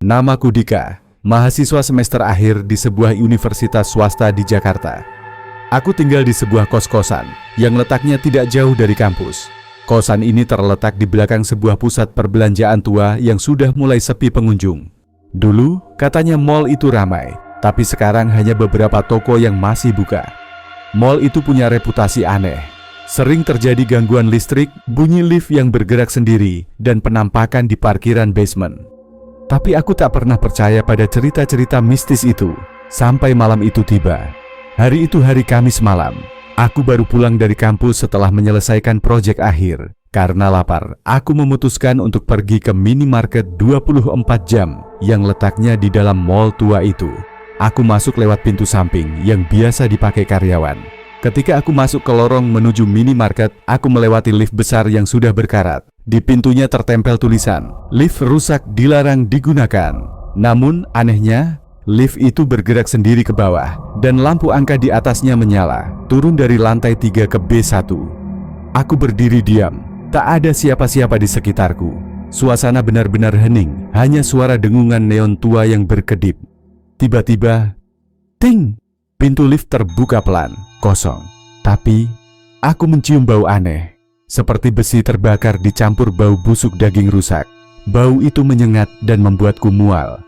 Namaku Dika, mahasiswa semester akhir di sebuah universitas swasta di Jakarta. Aku tinggal di sebuah kos-kosan yang letaknya tidak jauh dari kampus. Kosan ini terletak di belakang sebuah pusat perbelanjaan tua yang sudah mulai sepi pengunjung. Dulu, katanya mall itu ramai, tapi sekarang hanya beberapa toko yang masih buka. Mall itu punya reputasi aneh. Sering terjadi gangguan listrik, bunyi lift yang bergerak sendiri, dan penampakan di parkiran basement. Tapi aku tak pernah percaya pada cerita-cerita mistis itu, sampai malam itu tiba. Hari itu hari Kamis malam. Aku baru pulang dari kampus setelah menyelesaikan proyek akhir. Karena lapar, aku memutuskan untuk pergi ke minimarket 24 jam yang letaknya di dalam mall tua itu. Aku masuk lewat pintu samping yang biasa dipakai karyawan. Ketika aku masuk ke lorong menuju minimarket, aku melewati lift besar yang sudah berkarat. Di pintunya tertempel tulisan, "Lift rusak, dilarang digunakan." Namun, anehnya, lift itu bergerak sendiri ke bawah, dan lampu angka di atasnya menyala, turun dari lantai 3 ke B1. Aku berdiri diam, tak ada siapa-siapa di sekitarku. Suasana benar-benar hening, hanya suara dengungan neon tua yang berkedip. Tiba-tiba, ting! Pintu lift terbuka pelan, kosong. Tapi, aku mencium bau aneh. Seperti besi terbakar dicampur bau busuk daging rusak. Bau itu menyengat dan membuatku mual.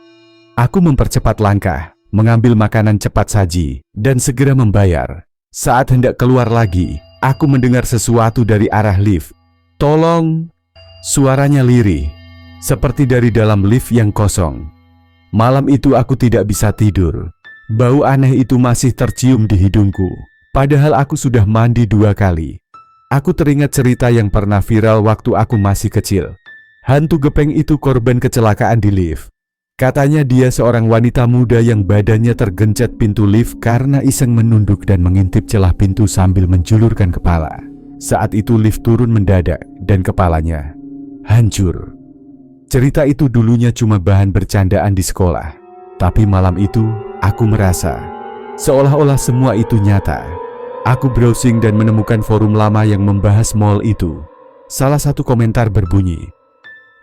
Aku mempercepat langkah, mengambil makanan cepat saji, dan segera membayar. Saat hendak keluar lagi, aku mendengar sesuatu dari arah lift. "Tolong!" Suaranya lirih, seperti dari dalam lift yang kosong. Malam itu aku tidak bisa tidur. Bau aneh itu masih tercium di hidungku, padahal aku sudah mandi 2 kali. Aku teringat cerita yang pernah viral waktu aku masih kecil. Hantu gepeng itu korban kecelakaan di lift. Katanya dia seorang wanita muda yang badannya tergencet pintu lift karena iseng menunduk dan mengintip celah pintu sambil menjulurkan kepala. Saat itu lift turun mendadak dan kepalanya hancur. Cerita itu dulunya cuma bahan bercandaan di sekolah. Tapi malam itu, aku merasa seolah-olah semua itu nyata. Aku browsing dan menemukan forum lama yang membahas mall itu. Salah satu komentar berbunyi,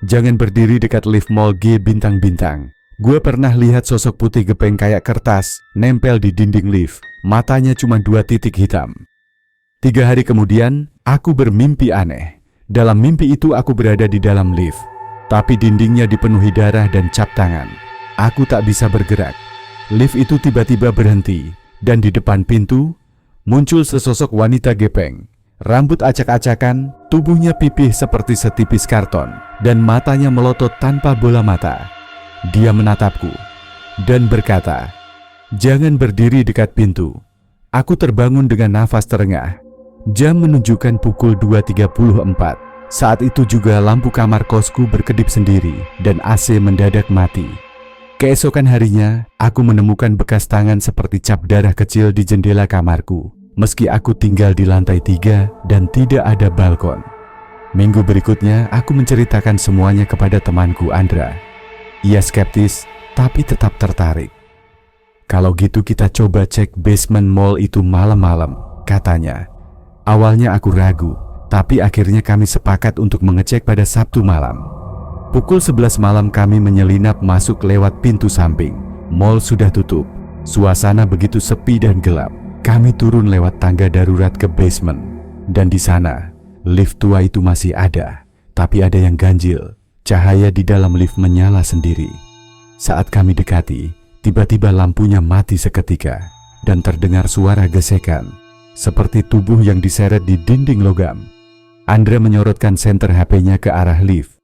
"Jangan berdiri dekat lift mall G bintang-bintang. Gue pernah lihat sosok putih gepeng kayak kertas, nempel di dinding lift. Matanya cuma 2 titik hitam." 3 hari kemudian, aku bermimpi aneh. Dalam mimpi itu aku berada di dalam lift. Tapi dindingnya dipenuhi darah dan cap tangan. Aku tak bisa bergerak. Lift itu tiba-tiba berhenti, dan di depan pintu muncul sesosok wanita gepeng. Rambut acak-acakan, tubuhnya pipih seperti setipis karton, dan matanya melotot tanpa bola mata. Dia menatapku dan berkata, "Jangan berdiri dekat pintu." Aku terbangun dengan nafas terengah. Jam menunjukkan pukul 2.34. Saat itu juga lampu kamar kosku berkedip sendiri, dan AC mendadak mati. Keesokan harinya, aku menemukan bekas tangan seperti cap darah kecil di jendela kamarku, meski aku tinggal di lantai 3 dan tidak ada balkon. Minggu berikutnya, aku menceritakan semuanya kepada temanku Andra. Ia skeptis, tapi tetap tertarik. "Kalau gitu kita coba cek basement mall itu malam-malam," katanya. Awalnya aku ragu, tapi akhirnya kami sepakat untuk mengecek pada Sabtu malam. Pukul 11 malam kami menyelinap masuk lewat pintu samping. Mall sudah tutup. Suasana begitu sepi dan gelap. Kami turun lewat tangga darurat ke basement. Dan di sana, lift tua itu masih ada. Tapi ada yang ganjil. Cahaya di dalam lift menyala sendiri. Saat kami dekati, tiba-tiba lampunya mati seketika. Dan terdengar suara gesekan, seperti tubuh yang diseret di dinding logam. Andra menyorotkan senter HP-nya ke arah lift.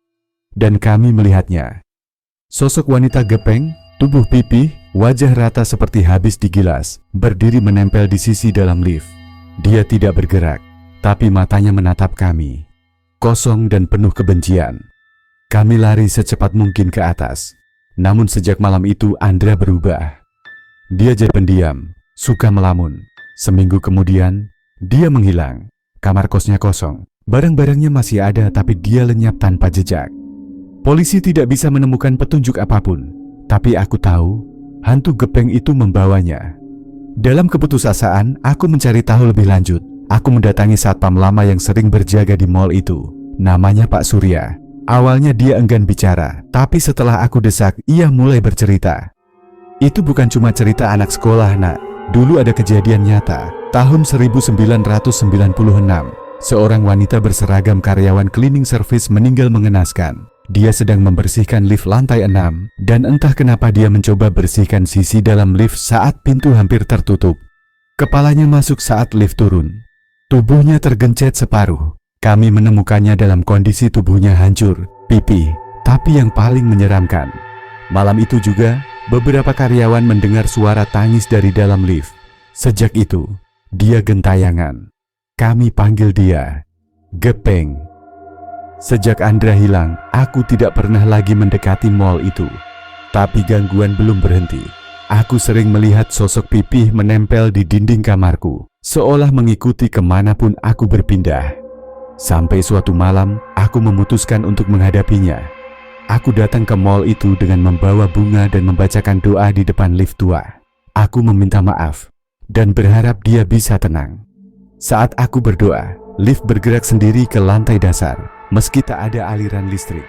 Dan kami melihatnya. Sosok wanita gepeng, tubuh pipih, wajah rata seperti habis digilas, berdiri menempel di sisi dalam lift. Dia tidak bergerak, tapi matanya menatap kami. Kosong dan penuh kebencian. Kami lari secepat mungkin ke atas. Namun sejak malam itu Andra berubah. Dia jadi pendiam, suka melamun. Seminggu kemudian, dia menghilang. Kamar kosnya kosong. Barang-barangnya masih ada, tapi dia lenyap tanpa jejak. Polisi tidak bisa menemukan petunjuk apapun, tapi aku tahu hantu gepeng itu membawanya. Dalam keputusasaan, aku mencari tahu lebih lanjut. Aku mendatangi satpam lama yang sering berjaga di mall itu. Namanya Pak Surya. Awalnya dia enggan bicara, tapi setelah aku desak, ia mulai bercerita. Itu bukan cuma cerita anak sekolah, nak. Dulu ada kejadian nyata. Tahun 1996, seorang wanita berseragam karyawan cleaning service meninggal mengenaskan. Dia sedang membersihkan lift lantai 6, dan entah kenapa dia mencoba bersihkan sisi dalam lift saat pintu hampir tertutup. Kepalanya masuk saat lift turun. Tubuhnya tergencet separuh. Kami menemukannya dalam kondisi tubuhnya hancur, pipih. Tapi yang paling menyeramkan, malam itu juga, beberapa karyawan mendengar suara tangis dari dalam lift. Sejak itu, dia gentayangan. Kami panggil dia Gepeng. Sejak Andra hilang, aku tidak pernah lagi mendekati mall itu. Tapi gangguan belum berhenti. Aku sering melihat sosok pipih menempel di dinding kamarku, seolah mengikuti kemanapun aku berpindah. Sampai suatu malam, aku memutuskan untuk menghadapinya. Aku datang ke mall itu dengan membawa bunga dan membacakan doa di depan lift tua. Aku meminta maaf dan berharap dia bisa tenang. Saat aku berdoa, lift bergerak sendiri ke lantai dasar, meski tak ada aliran listrik.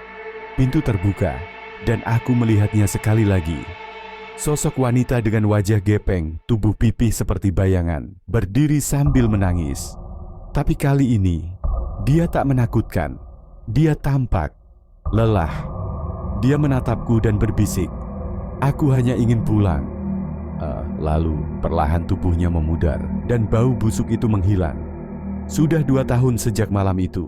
Pintu terbuka, dan aku melihatnya sekali lagi. Sosok wanita dengan wajah gepeng, tubuh pipih seperti bayangan, berdiri sambil menangis. Tapi kali ini, dia tak menakutkan. Dia tampak lelah. Dia menatapku dan berbisik, "Aku hanya ingin pulang." Lalu perlahan tubuhnya memudar dan bau busuk itu menghilang. Sudah 2 tahun sejak malam itu.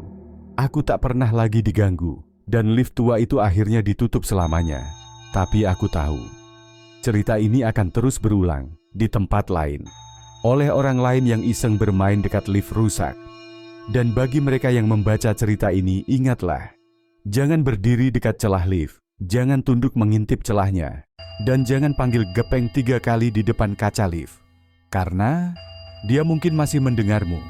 Aku tak pernah lagi diganggu dan lift tua itu akhirnya ditutup selamanya. Tapi aku tahu, cerita ini akan terus berulang di tempat lain oleh orang lain yang iseng bermain dekat lift rusak. Dan bagi mereka yang membaca cerita ini, ingatlah, jangan berdiri dekat celah lift, jangan tunduk mengintip celahnya, dan jangan panggil Gepeng 3 kali di depan kaca lift, karena dia mungkin masih mendengarmu.